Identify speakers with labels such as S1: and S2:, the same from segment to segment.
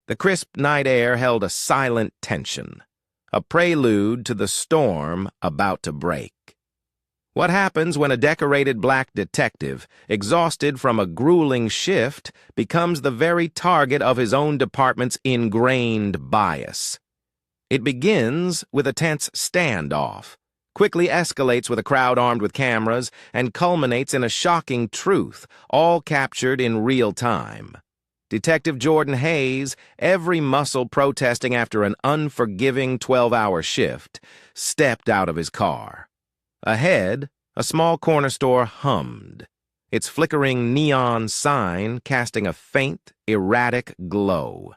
S1: The crisp night air held a silent tension, a prelude to the storm about to break. What happens when a decorated black detective, exhausted from a grueling shift, becomes the very target of his own department's ingrained bias? It begins with a tense standoff, quickly escalates with a crowd armed with cameras, and culminates in a shocking truth, all captured in real time. Detective Jordan Hayes, every muscle protesting after an unforgiving 12-hour shift, stepped out of his car. Ahead, a small corner store hummed, its flickering neon sign casting a faint, erratic glow.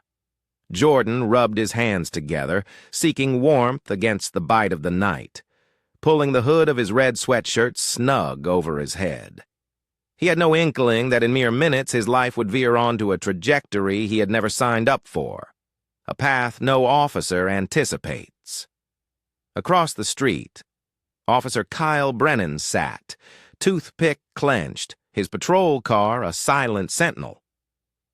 S1: Jordan rubbed his hands together, seeking warmth against the bite of the night, pulling the hood of his red sweatshirt snug over his head. He had no inkling that in mere minutes his life would veer onto a trajectory he had never signed up for, a path no officer anticipates. Across the street, Officer Kyle Brennan sat, toothpick clenched, his patrol car a silent sentinel.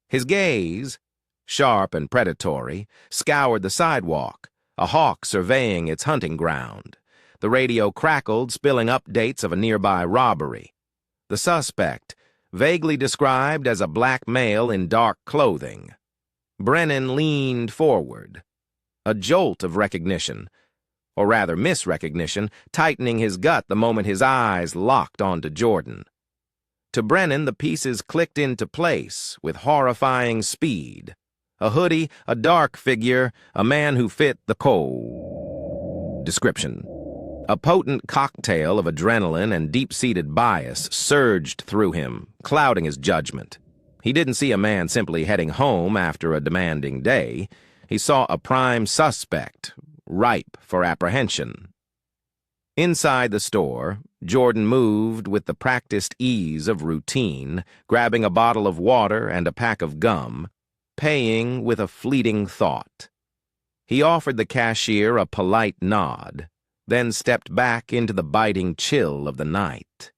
S1: His gaze, sharp and predatory, scoured the sidewalk, a hawk surveying its hunting ground. The radio crackled, spilling updates of a nearby robbery. The suspect, vaguely described as a black male in dark clothing. Brennan leaned forward. A jolt of recognition, or rather misrecognition, tightening his gut the moment his eyes locked onto Jordan. To Brennan, the pieces clicked into place with horrifying speed. A hoodie, a dark figure, a man who fit the description. A potent cocktail of adrenaline and deep-seated bias surged through him, clouding his judgment. He didn't see a man simply heading home after a demanding day. He saw a prime suspect, ripe for apprehension. Inside the store, Jordan moved with the practiced ease of routine, grabbing a bottle of water and a pack of gum, paying with a fleeting thought. He offered the cashier a polite nod, then stepped back into the biting chill of the night.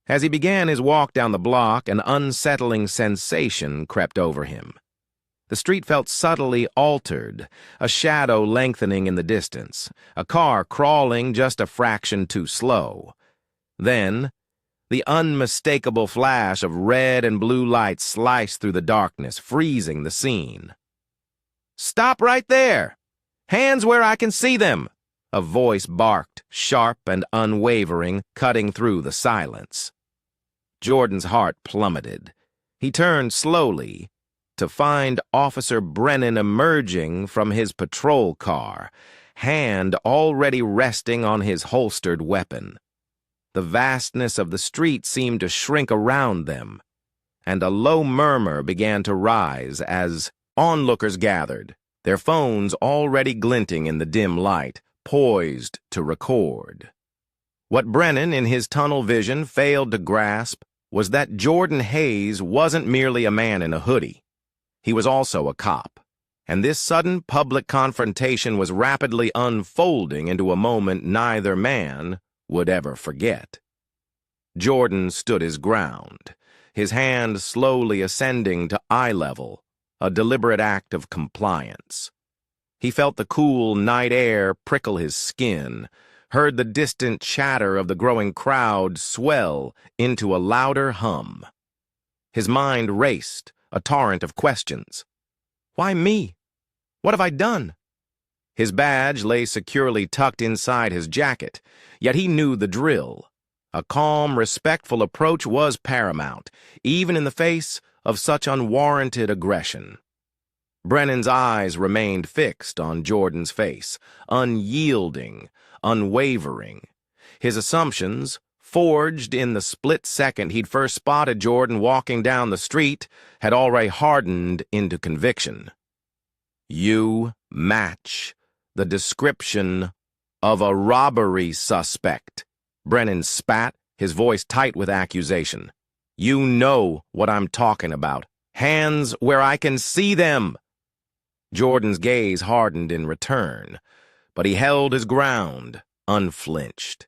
S1: As he began his walk down the block, an unsettling sensation crept over him. The street felt subtly altered, a shadow lengthening in the distance, a car crawling just a fraction too slow. Then, the unmistakable flash of red and blue lights sliced through the darkness, freezing the scene. "Stop right there! Hands where I can see them!" A voice barked, sharp and unwavering, cutting through the silence. Jordan's heart plummeted. He turned slowly to find Officer Brennan emerging from his patrol car, hand already resting on his holstered weapon. The vastness of the street seemed to shrink around them, and a low murmur began to rise as onlookers gathered, their phones already glinting in the dim light, poised to record. What Brennan, in his tunnel vision, failed to grasp was that Jordan Hayes wasn't merely a man in a hoodie. He was also a cop, and this sudden public confrontation was rapidly unfolding into a moment neither man would ever forget. Jordan stood his ground, his hand slowly ascending to eye level, a deliberate act of compliance. He felt the cool night air prickle his skin, heard the distant chatter of the growing crowd swell into a louder hum. His mind raced, a torrent of questions. Why me? What have I done? His badge lay securely tucked inside his jacket, yet he knew the drill. A calm, respectful approach was paramount, even in the face of such unwarranted aggression. Brennan's eyes remained fixed on Jordan's face, unyielding, unwavering. His assumptions, forged in the split second he'd first spotted Jordan walking down the street, had already hardened into conviction. You match the description of a robbery suspect. Brennan spat, his voice tight with accusation. You know what I'm talking about. Hands where I can see them. Jordan's gaze hardened in return, but he held his ground, unflinched.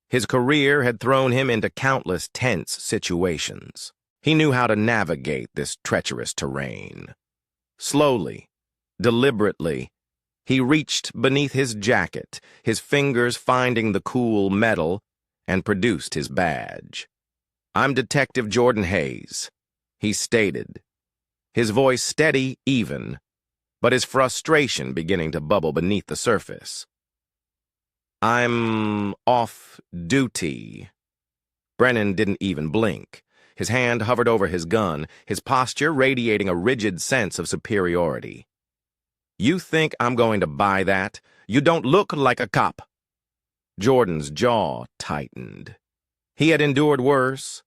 S1: His career had thrown him into countless tense situations. He knew how to navigate this treacherous terrain. Slowly, deliberately, he reached beneath his jacket, his fingers finding the cool metal, and produced his badge. "I'm Detective Jordan Hayes," he stated, his voice steady, even, but his frustration beginning to bubble beneath the surface. "I'm off duty." Brennan didn't even blink. His hand hovered over his gun, his posture radiating a rigid sense of superiority. "You think I'm going to buy that? You don't look like a cop." Jordan's jaw tightened. He had endured worse,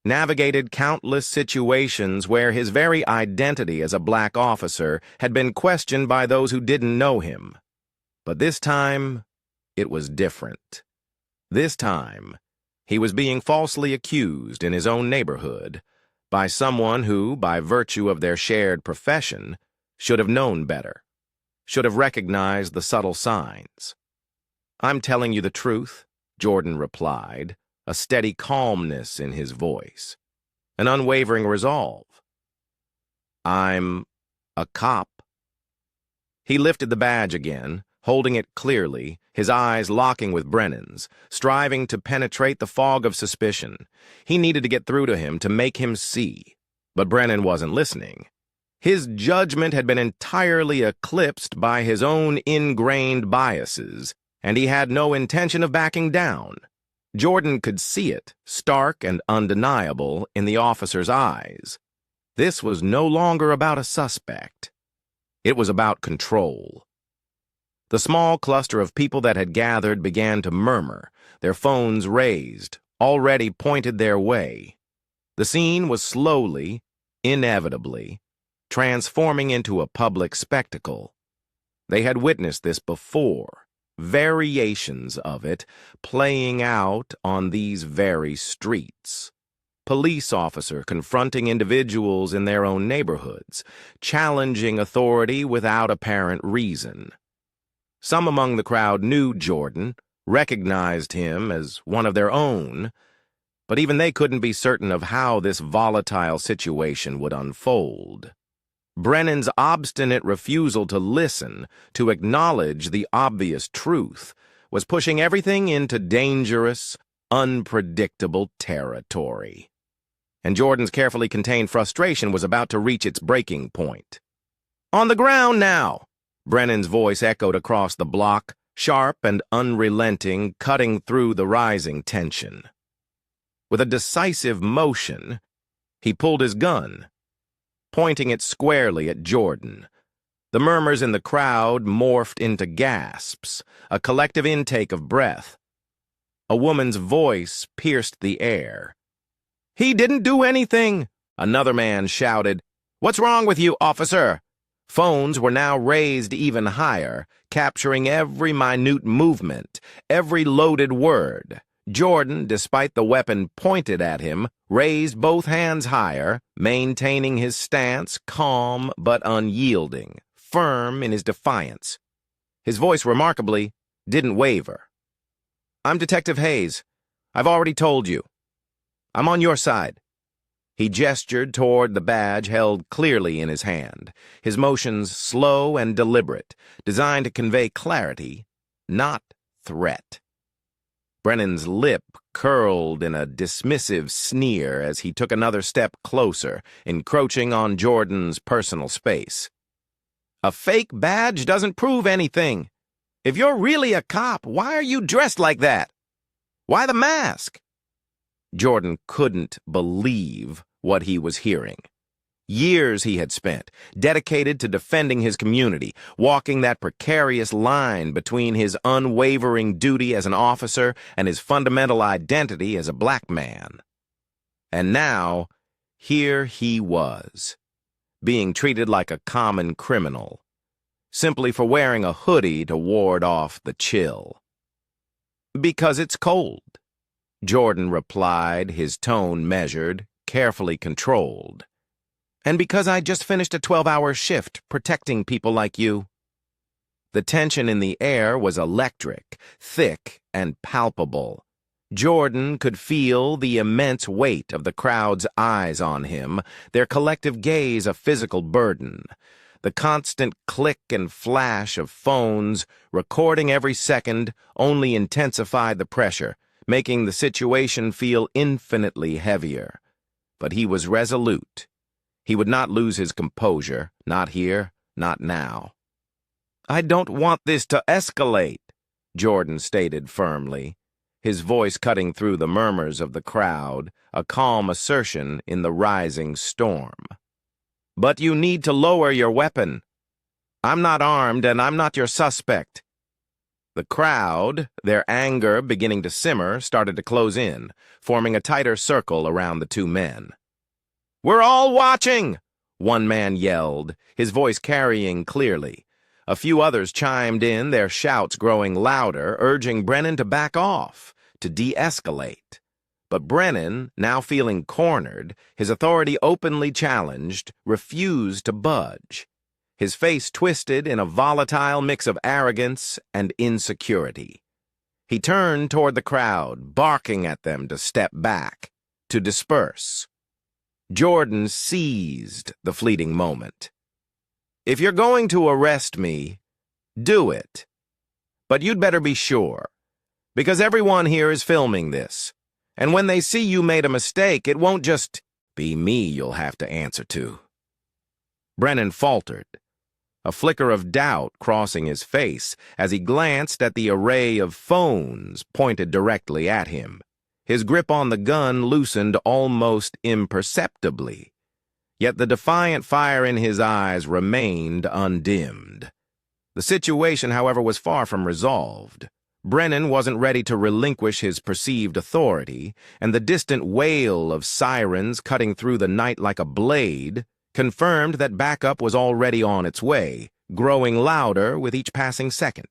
S1: navigated countless situations where his very identity as a black officer had been questioned by those who didn't know him. But this time, it was different. This time, he was being falsely accused in his own neighborhood by someone who, by virtue of their shared profession, should have known better, should have recognized the subtle signs. "I'm telling you the truth," Jordan replied, a steady calmness in his voice, an unwavering resolve. "I'm a cop." He lifted the badge again, holding it clearly, his eyes locking with Brennan's, striving to penetrate the fog of suspicion. He needed to get through to him to make him see, but Brennan wasn't listening. His judgment had been entirely eclipsed by his own ingrained biases, and he had no intention of backing down. Jordan could see it, stark and undeniable, in the officer's eyes. This was no longer about a suspect. It was about control. The small cluster of people that had gathered began to murmur, their phones raised, already pointed their way. The scene was slowly, inevitably, transforming into a public spectacle. They had witnessed this before, variations of it playing out on these very streets. Police officer confronting individuals in their own neighborhoods, challenging authority without apparent reason. Some among the crowd knew Jordan, recognized him as one of their own, but even they couldn't be certain of how this volatile situation would unfold. Brennan's obstinate refusal to listen, to acknowledge the obvious truth, was pushing everything into dangerous, unpredictable territory. And Jordan's carefully contained frustration was about to reach its breaking point. "On the ground now!" Brennan's voice echoed across the block, sharp and unrelenting, cutting through the rising tension. With a decisive motion, he pulled his gun, pointing it squarely at Jordan. The murmurs in the crowd morphed into gasps, a collective intake of breath. A woman's voice pierced the air. "He didn't do anything!" Another man shouted. "What's wrong with you, officer?" Phones were now raised even higher, capturing every minute movement, every loaded word. Jordan, despite the weapon pointed at him, raised both hands higher, maintaining his stance, calm but unyielding, firm in his defiance. His voice, remarkably, didn't waver. "I'm Detective Hayes. I've already told you. I'm on your side." He gestured toward the badge held clearly in his hand, his motions slow and deliberate, designed to convey clarity, not threat. Brennan's lip curled in a dismissive sneer as he took another step closer, encroaching on Jordan's personal space. "A fake badge doesn't prove anything. If you're really a cop, why are you dressed like that? Why the mask?" Jordan couldn't believe what he was hearing. Years he had spent, dedicated to defending his community, walking that precarious line between his unwavering duty as an officer and his fundamental identity as a black man. And now, here he was, being treated like a common criminal, simply for wearing a hoodie to ward off the chill. "Because it's cold," Jordan replied, his tone measured, carefully controlled. "And because I just finished a 12-hour shift protecting people like you." The tension in the air was electric, thick, and palpable. Jordan could feel the immense weight of the crowd's eyes on him, their collective gaze a physical burden. The constant click and flash of phones, recording every second, only intensified the pressure, making the situation feel infinitely heavier. But he was resolute. He would not lose his composure, not here, not now. "I don't want this to escalate," Jordan stated firmly, his voice cutting through the murmurs of the crowd, a calm assertion in the rising storm. "But you need to lower your weapon. I'm not armed and I'm not your suspect." The crowd, their anger beginning to simmer, started to close in, forming a tighter circle around the two men. "We're all watching!" one man yelled, his voice carrying clearly. A few others chimed in, their shouts growing louder, urging Brennan to back off, to de-escalate. But Brennan, now feeling cornered, his authority openly challenged, refused to budge. His face twisted in a volatile mix of arrogance and insecurity. He turned toward the crowd, barking at them to step back, to disperse. Jordan seized the fleeting moment. "If you're going to arrest me, do it. But you'd better be sure, because everyone here is filming this. And when they see you made a mistake, it won't just be me you'll have to answer to." Brennan faltered, a flicker of doubt crossing his face as he glanced at the array of phones pointed directly at him. His grip on the gun loosened almost imperceptibly, yet the defiant fire in his eyes remained undimmed. The situation, however, was far from resolved. Brennan wasn't ready to relinquish his perceived authority, and the distant wail of sirens cutting through the night like a blade confirmed that backup was already on its way, growing louder with each passing second.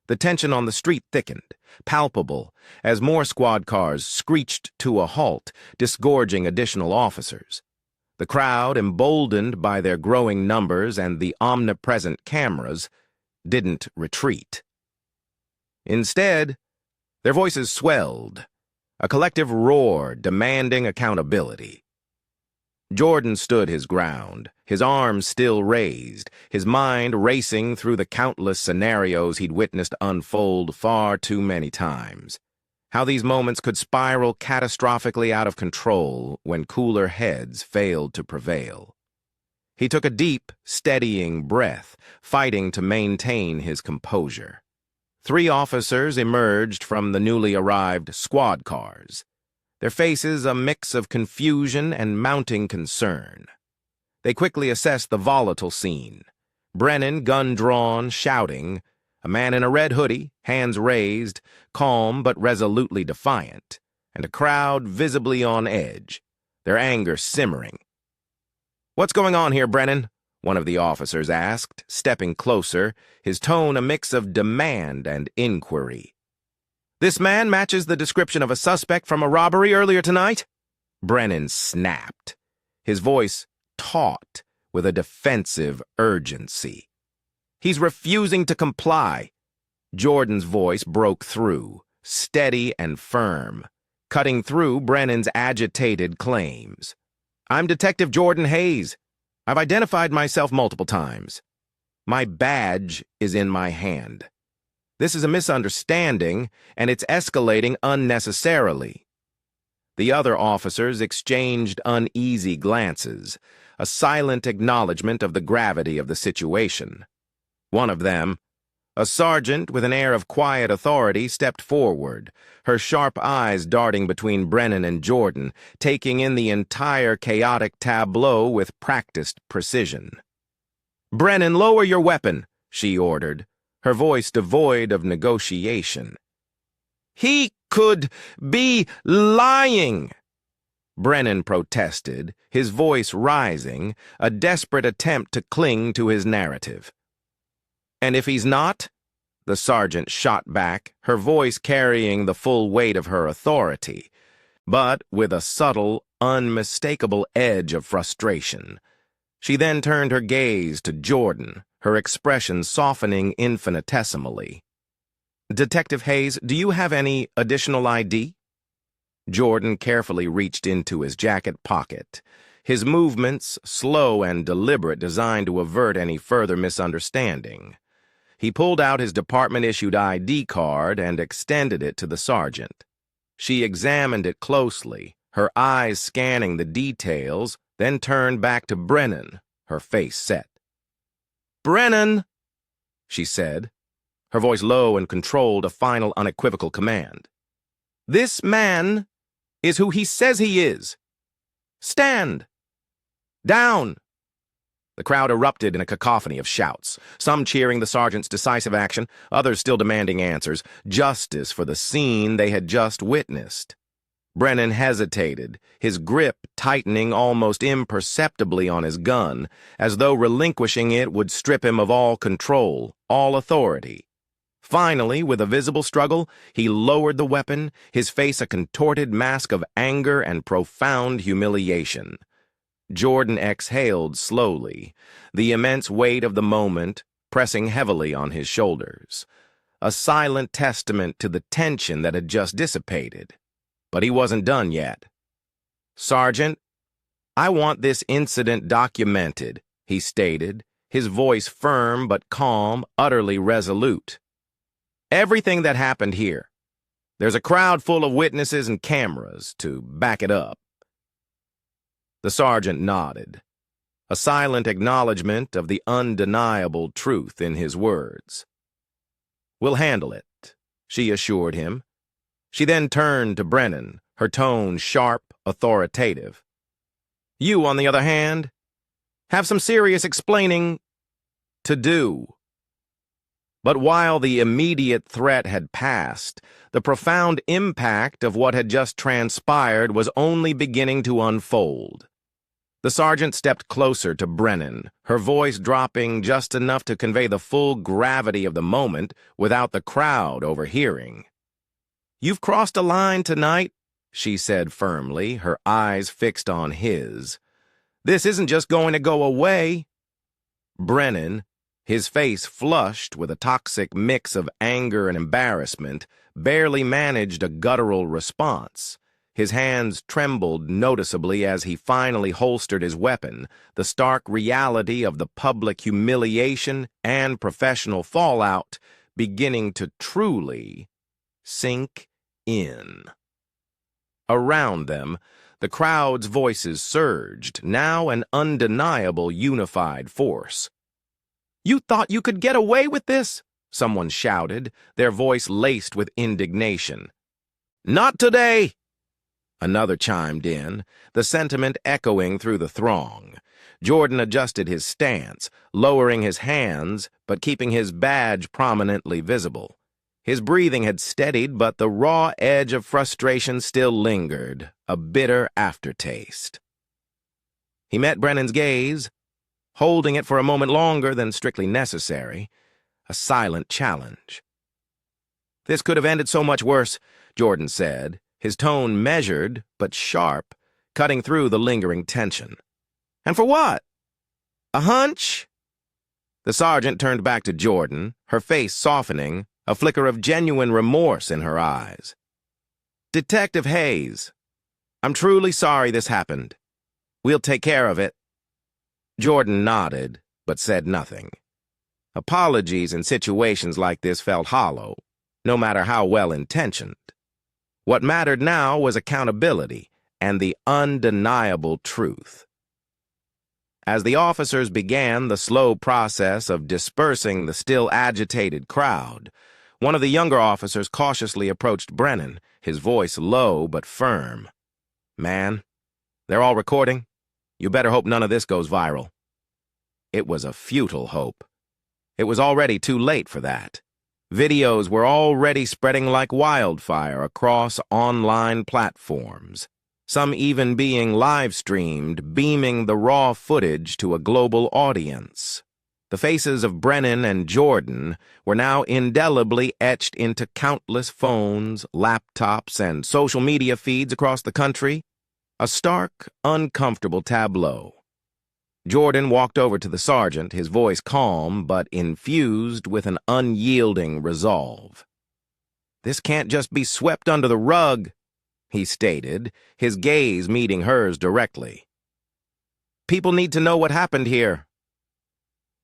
S1: The tension on the street thickened, palpable, as more squad cars screeched to a halt, disgorging additional officers. The crowd, emboldened by their growing numbers and the omnipresent cameras, didn't retreat. Instead, their voices swelled, a collective roar demanding accountability. Jordan stood his ground, his arms still raised, his mind racing through the countless scenarios he'd witnessed unfold far too many times. How these moments could spiral catastrophically out of control when cooler heads failed to prevail. He took a deep, steadying breath, fighting to maintain his composure. 3 officers emerged from the newly arrived squad cars, their faces a mix of confusion and mounting concern. They quickly assessed the volatile scene. Brennan, gun drawn, shouting, a man in a red hoodie, hands raised, calm but resolutely defiant, and a crowd visibly on edge, their anger simmering. "What's going on here, Brennan?" one of the officers asked, stepping closer, his tone a mix of demand and inquiry. "This man matches the description of a suspect from a robbery earlier tonight?" Brennan snapped, his voice taut with a defensive urgency. "He's refusing to comply." Jordan's voice broke through, steady and firm, cutting through Brennan's agitated claims. "I'm Detective Jordan Hayes. I've identified myself multiple times. My badge is in my hand. This is a misunderstanding, and it's escalating unnecessarily." The other officers exchanged uneasy glances, a silent acknowledgement of the gravity of the situation. One of them, a sergeant with an air of quiet authority, stepped forward, her sharp eyes darting between Brennan and Jordan, taking in the entire chaotic tableau with practiced precision. "Brennan, lower your weapon," she ordered, her voice devoid of negotiation. "He could be lying," Brennan protested, his voice rising, a desperate attempt to cling to his narrative. "And if he's not?" the sergeant shot back, her voice carrying the full weight of her authority, but with a subtle, unmistakable edge of frustration. She then turned her gaze to Jordan, her expression softening infinitesimally. "Detective Hayes, do you have any additional ID?" Jordan carefully reached into his jacket pocket, his movements slow and deliberate, designed to avert any further misunderstanding. He pulled out his department-issued ID card and extended it to the sergeant. She examined it closely, her eyes scanning the details, then turned back to Brennan, her face set. "Brennan," she said, her voice low and controlled, a final unequivocal command. "This man is who he says he is. Stand! Down!" The crowd erupted in a cacophony of shouts, some cheering the sergeant's decisive action, others still demanding answers, justice for the scene they had just witnessed. Brennan hesitated, his grip tightening almost imperceptibly on his gun, as though relinquishing it would strip him of all control, all authority. Finally, with a visible struggle, he lowered the weapon, his face a contorted mask of anger and profound humiliation. Jordan exhaled slowly, the immense weight of the moment pressing heavily on his shoulders, a silent testament to the tension that had just dissipated. But he wasn't done yet. "Sergeant, I want this incident documented," he stated, his voice firm but calm, utterly resolute. "Everything that happened here. There's a crowd full of witnesses and cameras to back it up." The sergeant nodded, a silent acknowledgement of the undeniable truth in his words. "We'll handle it," she assured him. She then turned to Brennan, her tone sharp, authoritative. "You, on the other hand, have some serious explaining to do." But while the immediate threat had passed, the profound impact of what had just transpired was only beginning to unfold. The sergeant stepped closer to Brennan, her voice dropping just enough to convey the full gravity of the moment without the crowd overhearing. "You've crossed a line tonight," she said firmly, her eyes fixed on his. "This isn't just going to go away." Brennan, his face flushed with a toxic mix of anger and embarrassment, barely managed a guttural response. His hands trembled noticeably as he finally holstered his weapon, the stark reality of the public humiliation and professional fallout beginning to truly sink in. Around them, the crowd's voices surged, now an undeniable unified force. "You thought you could get away with this?" someone shouted, their voice laced with indignation. "Not today!" Another chimed in, the sentiment echoing through the throng. Jordan adjusted his stance, lowering his hands but keeping his badge prominently visible. His breathing had steadied, but the raw edge of frustration still lingered, a bitter aftertaste. He met Brennan's gaze, holding it for a moment longer than strictly necessary, a silent challenge. "This could have ended so much worse," Jordan said, his tone measured but sharp, cutting through the lingering tension. "And for what? A hunch?" The sergeant turned back to Jordan, her face softening, a flicker of genuine remorse in her eyes. "Detective Hayes, I'm truly sorry this happened. We'll take care of it." Jordan nodded, but said nothing. Apologies in situations like this felt hollow, no matter how well-intentioned. What mattered now was accountability and the undeniable truth. As the officers began the slow process of dispersing the still agitated crowd, one of the younger officers cautiously approached Brennan, his voice low but firm. "Man, they're all recording. You better hope none of this goes viral." It was a futile hope. It was already too late for that. Videos were already spreading like wildfire across online platforms, some even being live-streamed, beaming the raw footage to a global audience. The faces of Brennan and Jordan were now indelibly etched into countless phones, laptops, and social media feeds across the country, a stark, uncomfortable tableau. Jordan walked over to the sergeant, his voice calm but infused with an unyielding resolve. "This can't just be swept under the rug," he stated, his gaze meeting hers directly. People need to know what happened here.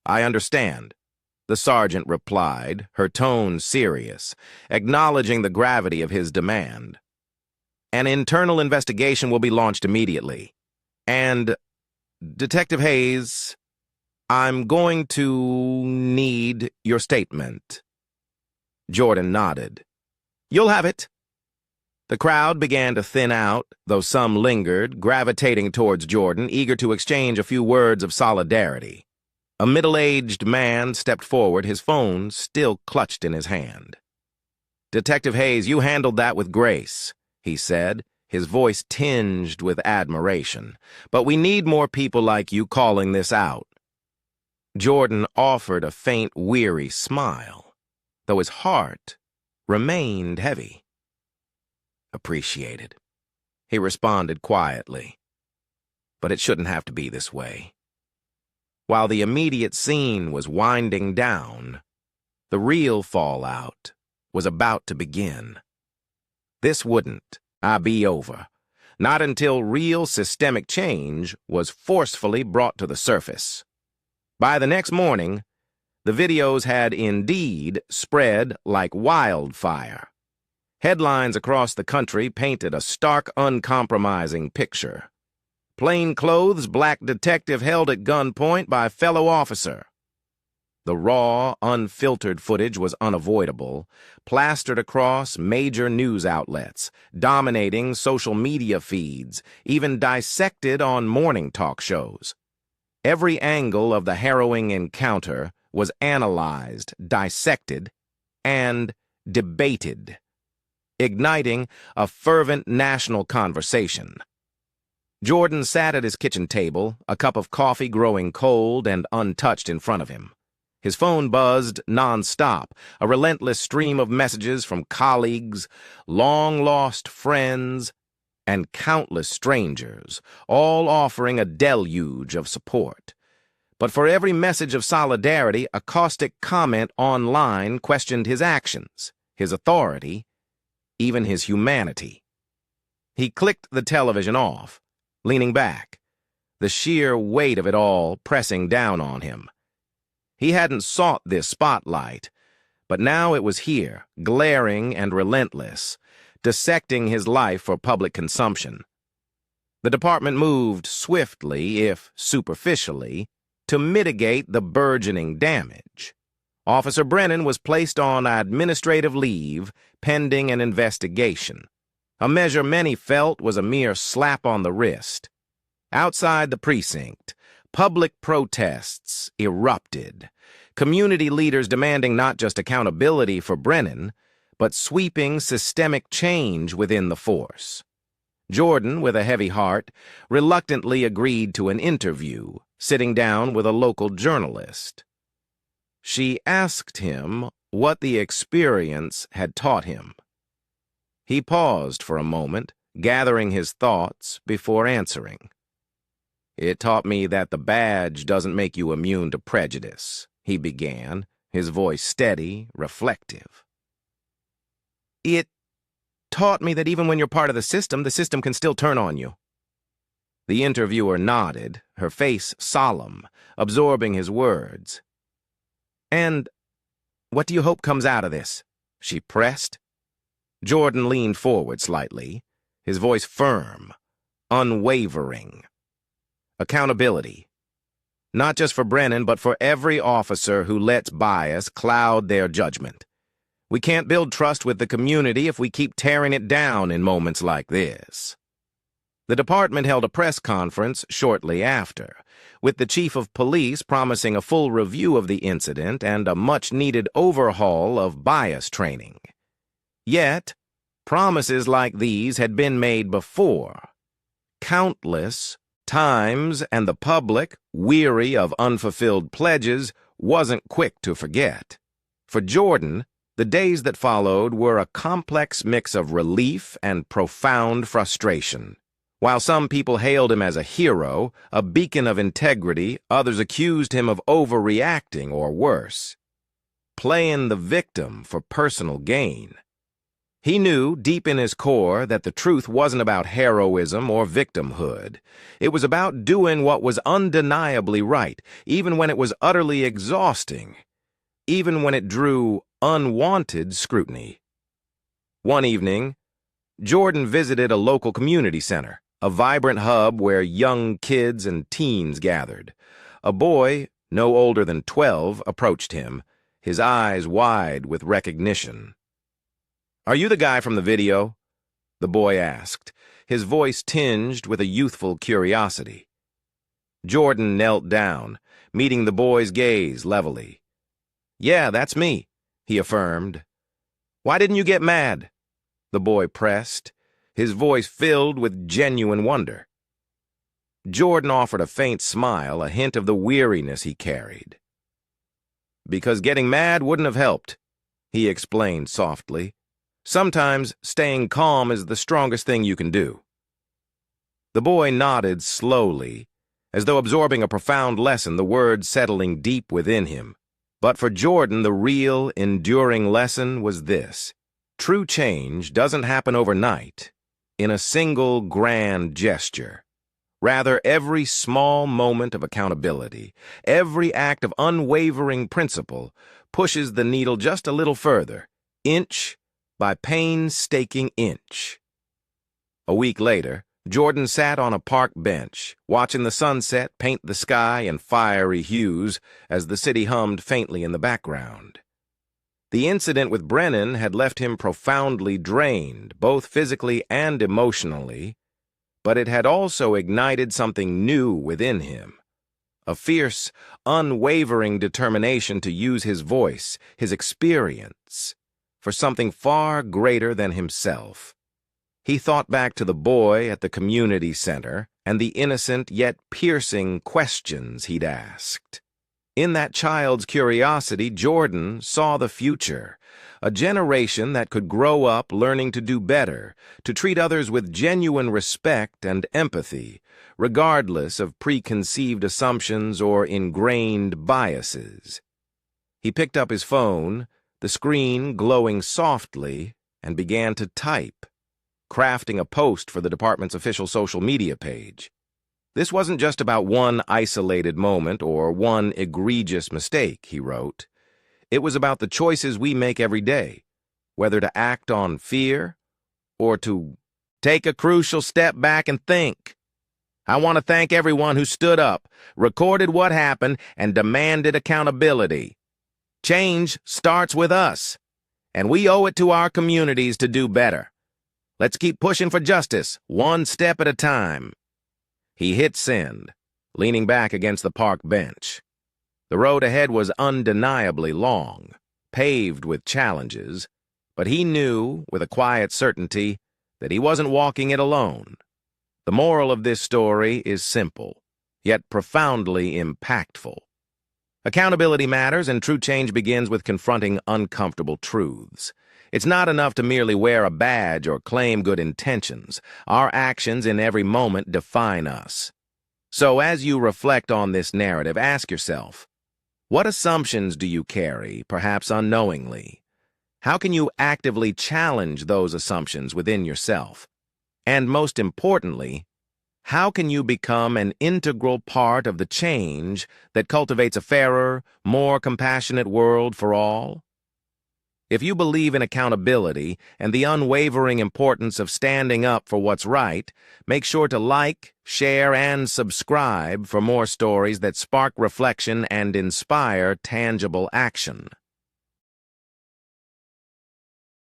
S1: I understand, the sergeant replied, her tone serious, acknowledging the gravity of his demand. An internal investigation will be launched immediately. And, Detective Hayes, I'm going to need your statement. Jordan nodded. You'll have it. The crowd began to thin out, though some lingered, gravitating towards Jordan, eager to exchange a few words of solidarity. A middle-aged man stepped forward, his phone still clutched in his hand. Detective Hayes, you handled that with grace, he said, his voice tinged with admiration. But we need more people like you calling this out. Jordan offered a faint, weary smile, though his heart remained heavy. Appreciated, he responded quietly. But it shouldn't have to be this way. While the immediate scene was winding down, the real fallout was about to begin. This wouldn't be over, not until real systemic change was forcefully brought to the surface. By the next morning, the videos had indeed spread like wildfire. Headlines across the country painted a stark, uncompromising picture. Plainclothes black detective held at gunpoint by fellow officer. The raw, unfiltered footage was unavoidable, plastered across major news outlets, dominating social media feeds, even dissected on morning talk shows. Every angle of the harrowing encounter was analyzed, dissected, and debated, igniting a fervent national conversation. Jordan sat at his kitchen table, a cup of coffee growing cold and untouched in front of him. His phone buzzed non-stop, a relentless stream of messages from colleagues, long-lost friends, and countless strangers, all offering a deluge of support. But for every message of solidarity, a caustic comment online questioned his actions, his authority, even his humanity. He clicked the television off, leaning back, the sheer weight of it all pressing down on him. He hadn't sought this spotlight, but now it was here, glaring and relentless, dissecting his life for public consumption. The department moved swiftly, if superficially, to mitigate the burgeoning damage. Officer Brennan was placed on administrative leave pending an investigation, a measure many felt was a mere slap on the wrist. Outside the precinct, public protests erupted, community leaders demanding not just accountability for Brennan, but sweeping systemic change within the force. Jordan, with a heavy heart, reluctantly agreed to an interview, sitting down with a local journalist. She asked him what the experience had taught him. He paused for a moment, gathering his thoughts before answering. It taught me that the badge doesn't make you immune to prejudice, he began, his voice steady, reflective. It taught me that even when you're part of the system can still turn on you. The interviewer nodded, her face solemn, absorbing his words. And what do you hope comes out of this? She pressed. Jordan leaned forward slightly, his voice firm, unwavering. Accountability. Not just for Brennan, but for every officer who lets bias cloud their judgment. We can't build trust with the community if we keep tearing it down in moments like this. The department held a press conference shortly after, with the chief of police promising a full review of the incident and a much-needed overhaul of bias training. Yet, promises like these had been made before, countless times, and the public, weary of unfulfilled pledges, wasn't quick to forget. For Jordan, the days that followed were a complex mix of relief and profound frustration. While some people hailed him as a hero, a beacon of integrity, others accused him of overreacting or worse, playing the victim for personal gain. He knew, deep in his core, that the truth wasn't about heroism or victimhood. It was about doing what was undeniably right, even when it was utterly exhausting, even when it drew unwanted scrutiny. One evening, Jordan visited a local community center, a vibrant hub where young kids and teens gathered. A boy, no older than 12, approached him, his eyes wide with recognition. "Are you the guy from the video?" the boy asked, his voice tinged with a youthful curiosity. Jordan knelt down, meeting the boy's gaze levelly. "Yeah, that's me," he affirmed. "Why didn't you get mad?" the boy pressed, his voice filled with genuine wonder. Jordan offered a faint smile, a hint of the weariness he carried. "Because getting mad wouldn't have helped," he explained softly. "Sometimes staying calm is the strongest thing you can do." The boy nodded slowly, as though absorbing a profound lesson, the words settling deep within him. But for Jordan, the real, enduring lesson was this: true change doesn't happen overnight, in a single grand gesture. Rather, every small moment of accountability, every act of unwavering principle, pushes the needle just a little further, inch by painstaking inch. A week later, Jordan sat on a park bench, watching the sunset paint the sky in fiery hues as the city hummed faintly in the background. The incident with Brennan had left him profoundly drained, both physically and emotionally, but it had also ignited something new within him. A fierce, unwavering determination to use his voice, his experience, for something far greater than himself. He thought back to the boy at the community center and the innocent yet piercing questions he'd asked. In that child's curiosity, Jordan saw the future, a generation that could grow up learning to do better, to treat others with genuine respect and empathy, regardless of preconceived assumptions or ingrained biases. He picked up his phone, the screen glowing softly, and began to type, crafting a post for the department's official social media page. This wasn't just about one isolated moment or one egregious mistake, he wrote. It was about the choices we make every day, whether to act on fear or to take a crucial step back and think. I want to thank everyone who stood up, recorded what happened, and demanded accountability. Change starts with us, and we owe it to our communities to do better. Let's keep pushing for justice, one step at a time. He hit send, leaning back against the park bench. The road ahead was undeniably long, paved with challenges, but he knew, with a quiet certainty, that he wasn't walking it alone. The moral of this story is simple, yet profoundly impactful. Accountability matters, and true change begins with confronting uncomfortable truths. It's not enough to merely wear a badge or claim good intentions. Our actions in every moment define us. So as you reflect on this narrative, ask yourself, what assumptions do you carry, perhaps unknowingly? How can you actively challenge those assumptions within yourself? And most importantly, how can you become an integral part of the change that cultivates a fairer, more compassionate world for all? If you believe in accountability and the unwavering importance of standing up for what's right, make sure to like, share, and subscribe for more stories that spark reflection and inspire tangible action.